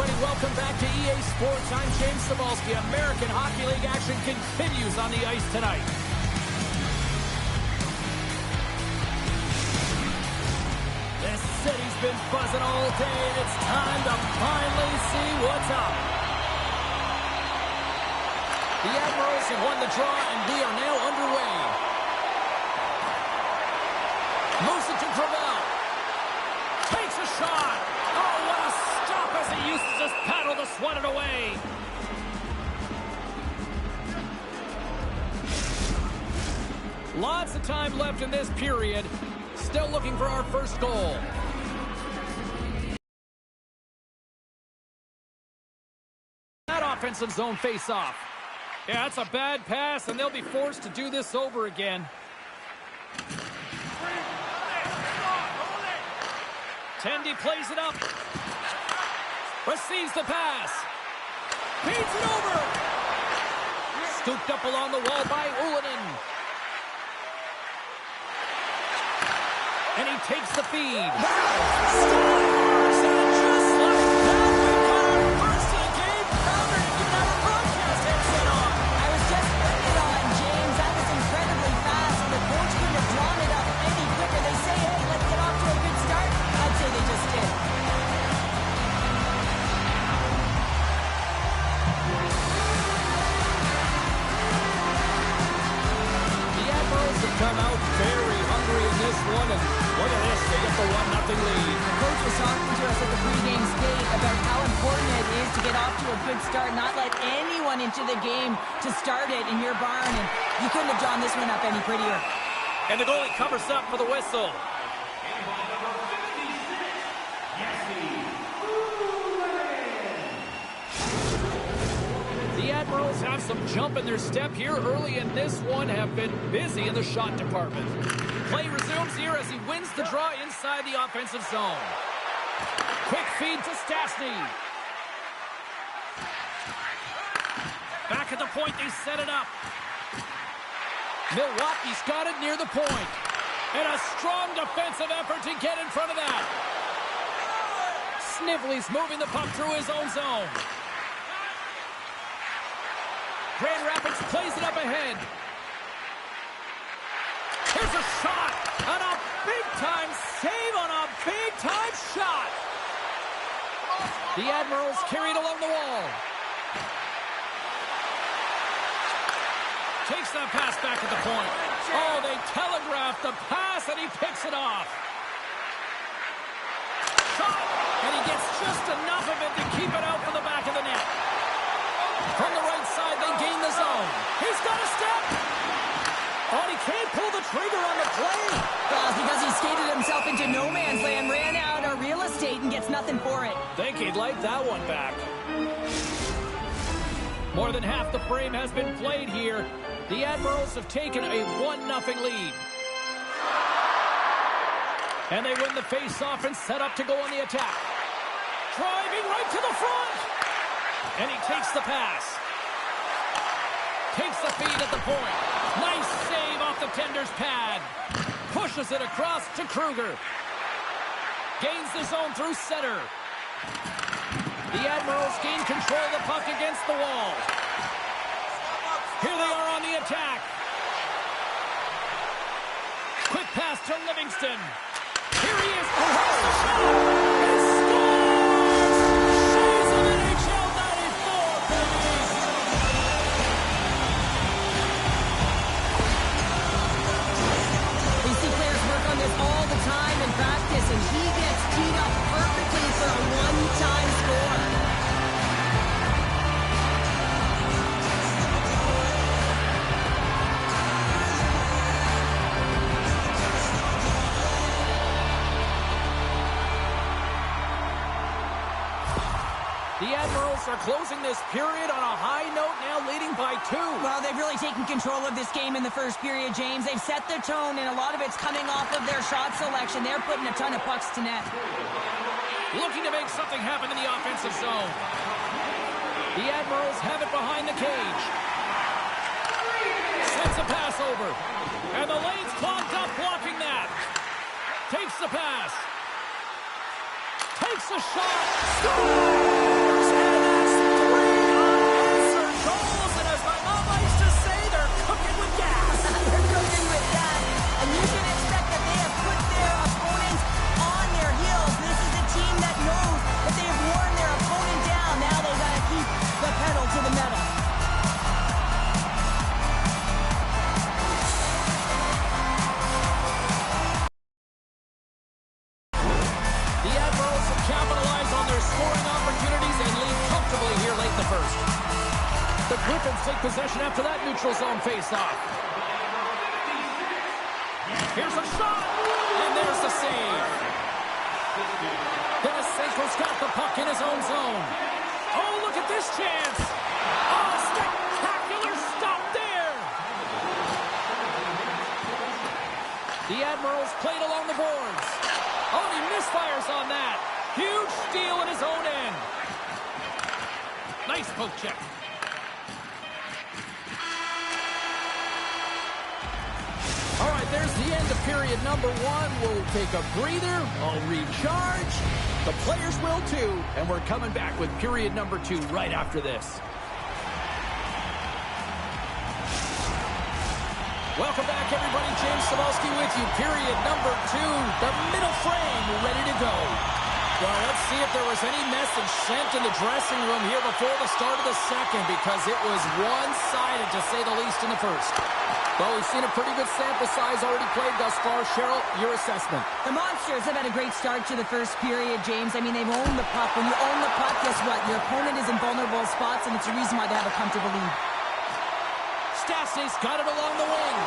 everybody. Welcome back to EA Sports. I'm James Cebulski. American Hockey League action continues on the ice tonight. This city's been buzzing all day. It's time to finally see what's up. The Admirals have won the draw, and we are now underway. Moves it to Gravel. Takes a shot. Oh, what a stop as he used to just paddle to sweat it away. Lots of time left in this period. Still looking for our first goal. That offensive zone face-off. Yeah, that's a bad pass, and they'll be forced to do this over again. Tendy plays it up. Receives the pass. Feeds it over. Scooped up along the wall by Ullinen. And he takes the feed. Scores! And just like that, we got our first of the game. Robert, you got a broadcast headset on. I was just putting it on, James. That was incredibly fast. The coach couldn't have drawn it up any quicker. They say, hey, let's get off to a good start. I'd say they just did. The Admirals have come out very hungry in this one, and look at this, they get the 1-0 lead. The coach was talking to us at the pregame skate about how important it is to get off to a good start, not let anyone into the game to start it in your barn, and you couldn't have drawn this one up any prettier. And the goalie covers up for the whistle. The Admirals have some jump in their step here early in this one, have been busy in the shot department. Play resumes here as he wins the draw inside the offensive zone. Quick feed to Stastny. Back at the point, they set it up. Milwaukee's got it near the point. And a strong defensive effort to get in front of that. Snively's moving the puck through his own zone. Grand Rapids plays it up ahead. Here's a shot, and a big-time save on a big-time shot. The Admirals carry it along the wall. Takes that pass back at the point. Oh, they telegraphed the pass, and he picks it off. Shot, and he gets just enough of it to keep it out from the back of the net. From the right side, they gain the zone. He's got a step. Oh, and he can't pull the trigger on the play. Well, because he skated himself into no man's land, ran out of real estate, and gets nothing for it. Think he'd like that one back. More than half the frame has been played here. The Admirals have taken a 1-0 lead. And they win the face-off and set up to go on the attack. Driving right to the front. And he takes the pass. Takes the feed at the point. Nice save off the tender's pad. Pushes it across to Kruger. Gains the zone through center. The Admirals gain control of the puck against the wall. Here they are on the attack. Quick pass to Livingston. Here he is. Oh, has the shot. He scores! She's an NHL 94, baby. We see players work on this all the time in practice, and he gets teed up perfectly for a one-time score. The Admirals are closing this period on a high note, now leading by 2. Well, they've really taken control of this game in the first period, James. They've set the tone, and a lot of it's coming off of their shot selection. They're putting a ton of pucks to net. Looking to make something happen in the offensive zone. The Admirals have it behind the cage. Sends a pass over. And the lane's clogged up, blocking that. Takes the pass. Takes the shot. Scores! the Griffins take possession after that neutral zone faceoff. Here's a shot, and there's the save. Denisenko's got the puck in his own zone. Oh, look at this chance. Oh, spectacular stop there. The Admirals played along the boards. Oh, he misfires on that. Huge steal in his own end. Nice poke check. All right, there's the end of period number one. We'll take a breather. I'll recharge. The players will too. And we're coming back with period number two right after this. Welcome back, everybody. James Cebulski with you. Period number two. The middle frame ready to go. Well, let's see if there was any message sent in the dressing room here before the start of the second, because it was one-sided, to say the least, in the first. Well, we've seen a pretty good sample size already played thus far. Cheryl, your assessment. The Monsters have had a great start to the first period, James. I mean, they've owned the puck. When you own the puck, guess what? Your opponent is in vulnerable spots, and it's a reason why they have a comfortable lead. Stastny's got it along the wing.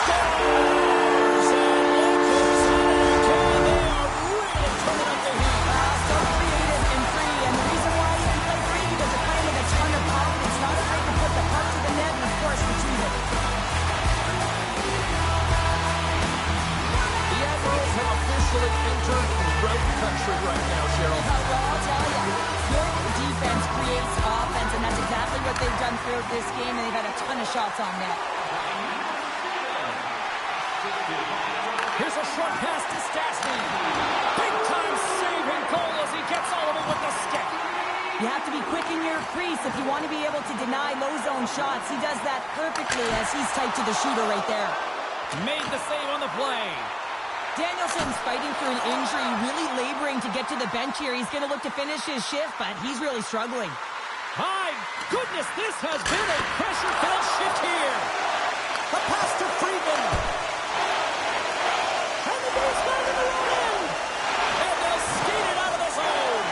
Scores! And look who's on it again. They are really turning up the heat. So creative and free, and the reason why you can play free, because you're playing with a ton of confidence. Not afraid to put the puck to the net, and of course, retrieve it. The Admirals have officially entered road country right now, Cheryl. Well, I'll tell you, good defense creates offense, and that's exactly what they've done throughout this game, and they've had a ton of shots on net. Here's a short pass to Stastny. Big-time saving goal as he gets all of it with the stick. You have to be quick in your crease if you want to be able to deny low-zone shots. He does that perfectly as he's tight to the shooter right there. Made the save on the play. Danielson's fighting through an injury, really laboring to get to the bench here. He's going to look to finish his shift, but he's really struggling. My goodness, this has been a pressure-filled shift here. A pass to Friedman. And the ball's down in the wrong end. And they'll skate it out of the zone.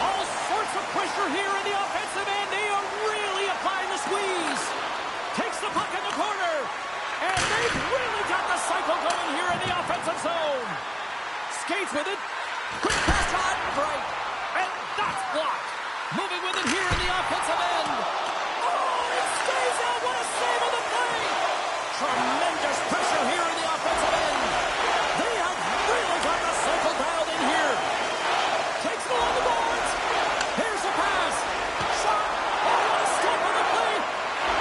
All sorts of pressure here in the offensive end. They are really applying the squeeze. Takes the puck in the corner. And they've really got the cycle going here in the offensive zone. Skates with it. Quick pass to Ottenbright. And that's blocked. Moving with it here in the offensive end. Oh, it stays out. What a save on the play. Tremendous pressure here in the offensive end. They have really got the cycle dialed in here. Takes it along the boards. Here's a pass. Shot. Oh, what a stop on the play.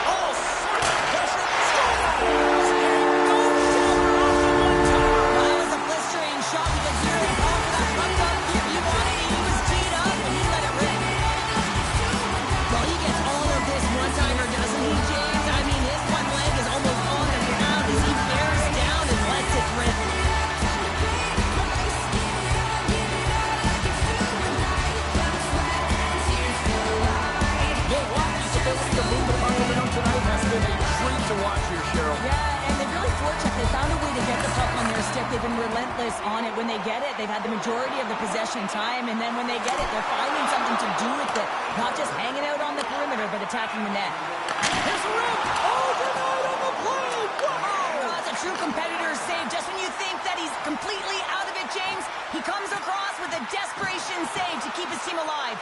All sorts of pressure. Scores. And goes down off the one-timer. Well, that was a blistering shot because he really called for that puck up. If you wanted it, he was teed up, and he let it rip. Well, he gets all of this one-timer, doesn't he, James? I mean, his one leg is almost on the ground as he bears down and lets it rip. Milwaukee's ability to move the puck around tonight has been a treat to watch here, Cheryl. Yeah, and they're really fortunate. They found a way to get the puck on their stick. They've been relentless on it. When they get it, they've had the majority of the possession time, and then when they get it, they're finding something to do with it. Not just hanging out on the perimeter, but attacking the net. Here's a rip. Oh, denied on the play. Wow. That's a true competitor's save. Just when you think that he's completely out of it, James, he comes across with a desperation save to keep his team alive.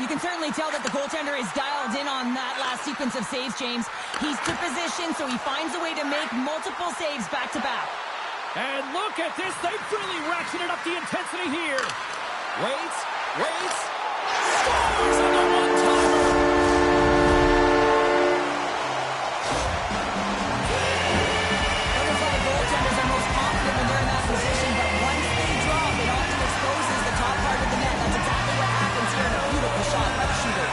You can certainly tell that the goaltender is dialed in on that last sequence of saves, James. He's to position, so he finds a way to make multiple saves back-to-back. And look at this. They've really ratcheted up the intensity here. Waits. Scores on the one-timer. Notice how the goaltenders are most confident when they're in that position, but once they drop, it often exposes the top part of the net. That's exactly what happens here in a beautiful shot by the shooter.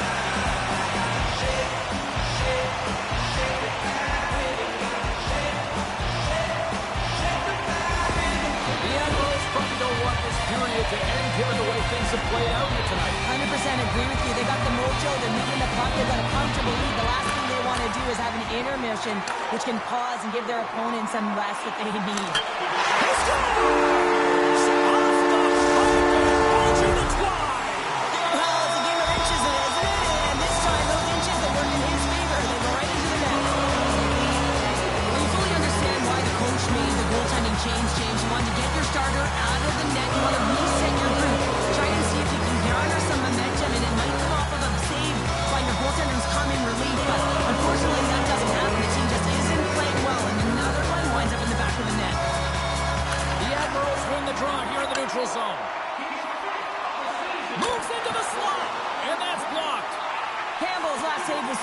The Admirals probably don't want this period to end given the way things have played out here tonight. 100% agree with you. They got the mojo. They're moving the puck. They've got a comfortable lead. The last thing they want to do is have an intermission, which can pause and give their opponent some rest that they need. He scores! Off the puck and into the twine! Well, it's a game of inches, isn't it? And this time those inches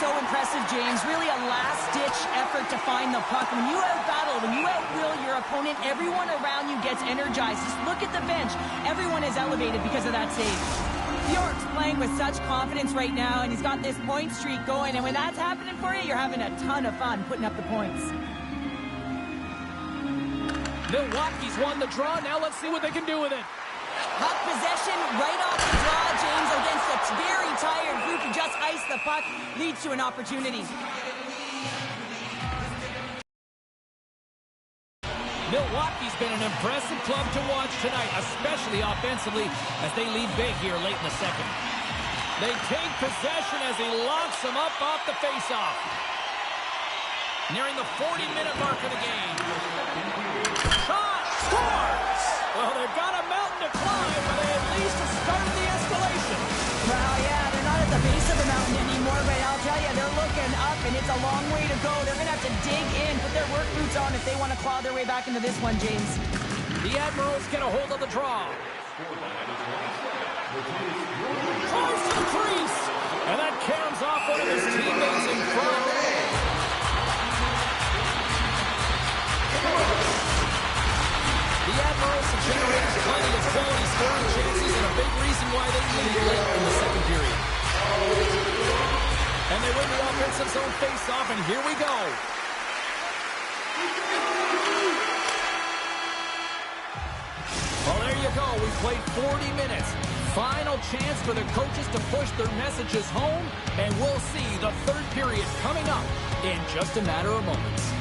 so impressive, James. Really a last-ditch effort to find the puck. When you out-battle, when you out-will your opponent, everyone around you gets energized. Just look at the bench. Everyone is elevated because of that save. Bjork's playing with such confidence right now, and he's got this point streak going. And when that's happening for you, you're having a ton of fun putting up the points. Milwaukee's won the draw. Now let's see what they can do with it. Puck possession right off the draw, James, against a very tired group who just iced the puck, leads to an opportunity. Milwaukee's been an impressive club to watch tonight, especially offensively, as they lead big here late in the second. They take possession as he locks them up off the faceoff. Nearing the 40-minute mark of the game. Shot! Scores! Well, they've got a mountain to climb, but they at least have started the escalation. Well, yeah, they're not at the base of the mountain anymore, but I'll tell you, they're looking up, and it's a long way to go. They're going to have to dig in, put their work boots on if they want to claw their way back into this one, James. The Admirals get a hold of the draw. Tries to the crease, and that caroms off one of his teammates in front. The Admirals have generated plenty of quality scoring chances, and a big reason why they lead late in the second period. And they win the offensive zone face-off, and here we go. Well, there you go. We played 40 minutes. Final chance for the coaches to push their messages home, and we'll see the third period coming up in just a matter of moments.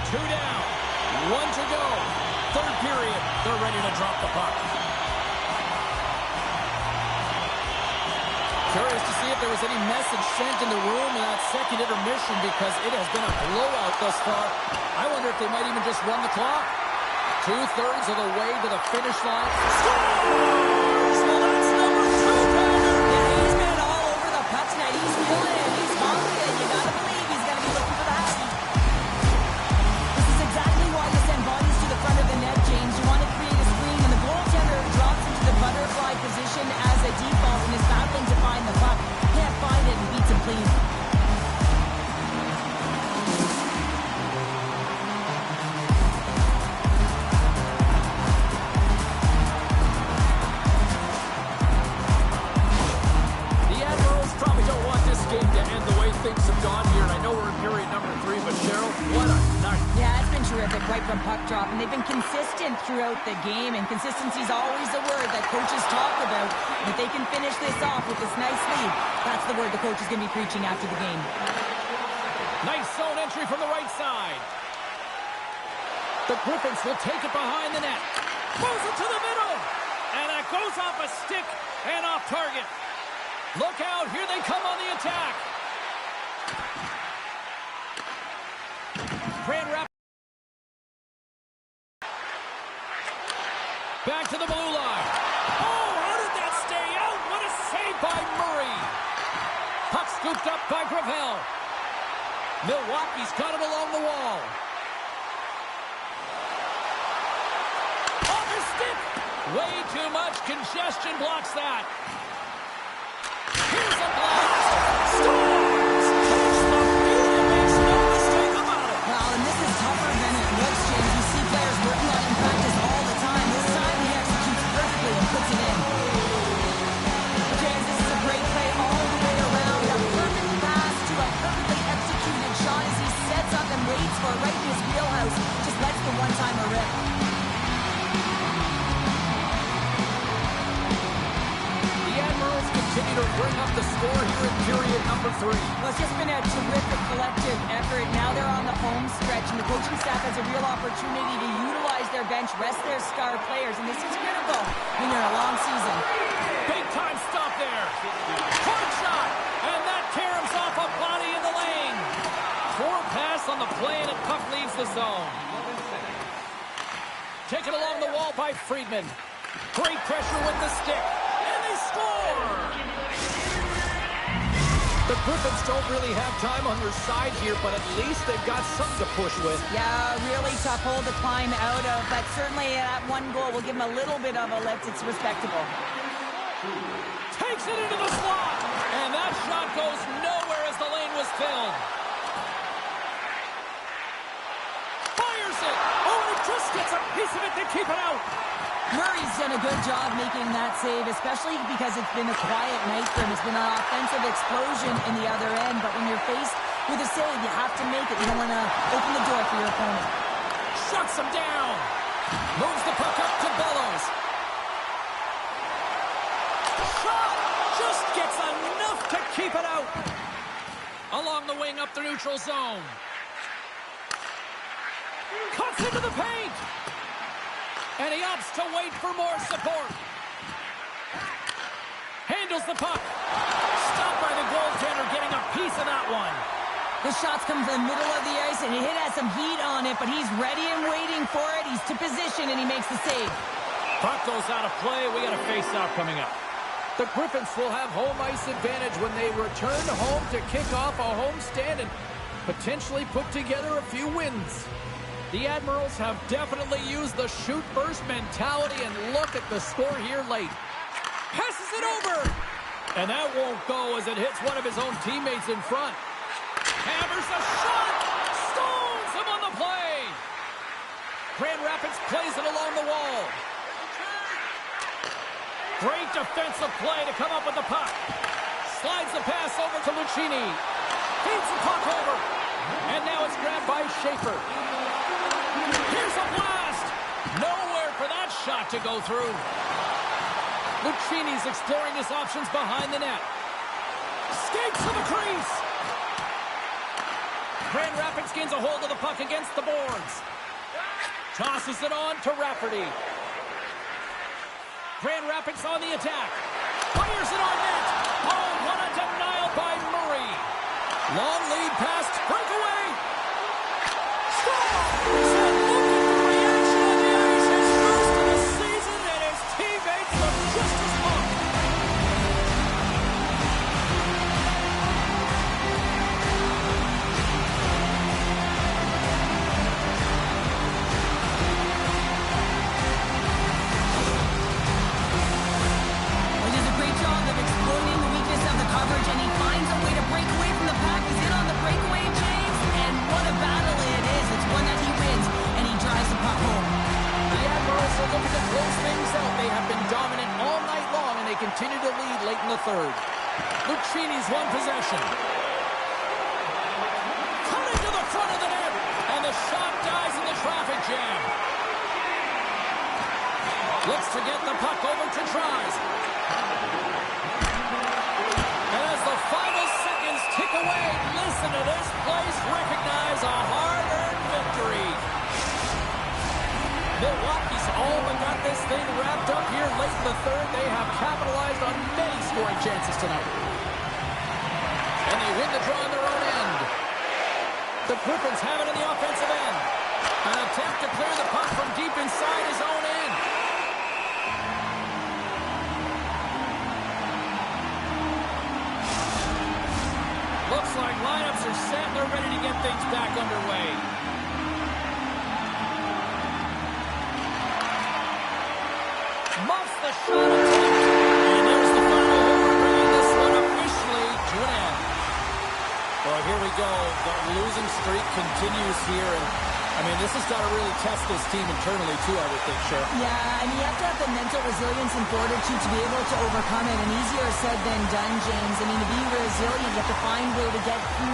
Two down, one to go. Third period, they're ready to drop the puck. Curious to see if there was any message sent in the room in that second intermission, because it has been a blowout thus far. I wonder if they might even just run the clock. 2/3 of the way to the finish line. Scores! Well, that's number 2, Tanner. Yeah, he's been all over the puck tonight. He's feeling it. He's confident. You got to believe he's going to be looking for the house. This is exactly why you send bodies to the front of the net, James. You want to create a screen, and the goaltender drops into the butterfly position as a default and is battling to find the puck. Can't find it and beats him clean. The Admirals probably don't want this game to end the way things have gone here. And I know we're in period number 3, but Cheryl, what a night. Yeah, it's been terrific right from puck drop, and they've been consistent throughout the game, and consistency is always a word that coaches talk about. And if they can finish this off with this nice lead, that's the word the coach is going to be preaching after the game. Nice zone entry from the right side. The Griffins will take it behind the net. Moves it to the middle. And that goes off a stick and off target. Look out, here they come on the attack. Grand Rapids. Back to the blue line. Oh, how did that stay out? What a save by Murray. Puck scooped up by Gravel. Milwaukee's got it along the wall. Off his stick. Way too much congestion blocks that. Here's a blast. Scores! Touch the field. Makes no mistake about it. Well, and this is tougher than it looks, James. You see players working on it in practice all the time. This time he executes perfectly and puts it in. James, this is a great play all the way around. A perfect pass to a perfectly executed shot as he sets up and waits for it right in his wheelhouse. Just lets the one-timer rip. The Admirals continue to bring up the score here in period number 3. Well, it's just been a terrific collective effort. Now they're on the home stretch, and the coaching staff has a real opportunity to utilize their bench, rest their star players, and this is critical when you're in a long season. Big time stop there. Hard shot, and that caroms off a body in the lane. Poor pass on the play, and the puck leaves the zone. Taken along the wall by Friedman. Great pressure with the stick. And they score! The Griffins don't really have time on their side here, but at least they've got something to push with. Yeah, really tough hole to climb out of, but certainly that one goal will give them a little bit of a lift. It's respectable. Takes it into the slot, and that shot goes nowhere as the lane was filled. Fires it! Oh, and it just gets a piece of it to keep it out. Murray's done a good job making that save, especially because it's been a quiet night for him. It's been an offensive explosion in the other end, but when you're faced with a save, you have to make it. You don't want to open the door for your opponent. Shuts him down. Moves the puck up to Bellows. Shot! Just gets enough to keep it out. Along the wing up the neutral zone. Cuts into the paint. And he opts to wait for more support. Handles the puck. Stopped by the goaltender, getting a piece of that one. The shots come from the middle of the ice, and it has some heat on it, but he's ready and waiting for it. He's to position, and he makes the save. Puck goes out of play. We got a face-off coming up. The Griffins will have home ice advantage when they return home to kick off a homestand and potentially put together a few wins. The Admirals have definitely used the shoot-first mentality, and look at the score here late. Passes it over! And that won't go as it hits one of his own teammates in front. Hammers a shot! Stones him on the play! Grand Rapids plays it along the wall. Great defensive play to come up with the puck. Slides the pass over to Lucchini. Feeds the puck over. And now it's grabbed by Schaefer. Here's a blast! Nowhere for that shot to go through. Lucchini's exploring his options behind the net. Skates to the crease. Grand Rapids gains a hold of the puck against the boards. Tosses it on to Rafferty. Grand Rapids on the attack. Fires it on net. Oh, what a denial by Murray. Long lead pass. Breakaway. Scores! And he finds a way to break away from the pack. He's in on the breakaway, James, and what a battle it is. It's one that he wins, and he drives the puck home. The Admirals are looking to close things out. They have been dominant all night long, and they continue to lead late in the third. Lucchini's won possession. Cutting to the front of the net, and the shot dies in the traffic jam. Looks to get the puck over to Tries. The final seconds tick away. Listen to this place recognize a hard-earned victory. Milwaukee's all but got this thing wrapped up here late in the third. They have capitalized on many scoring chances tonight. And they win the draw on their own end. The Griffins have it in the offensive end. An attempt to clear the puck from deep inside his own end. Looks like lineups are set and they're ready to get things back underway. Muffs the shot attempt. And there's the final over, bringing this one officially to an end. Well, here we go. The losing streak continues here. And I mean, this has got to really test this team internally, too, I would think, sure. Yeah, and you have to have the mental resilience and fortitude to be able to overcome it. And easier said than done, James. I mean, to be resilient, you have to find a way to get through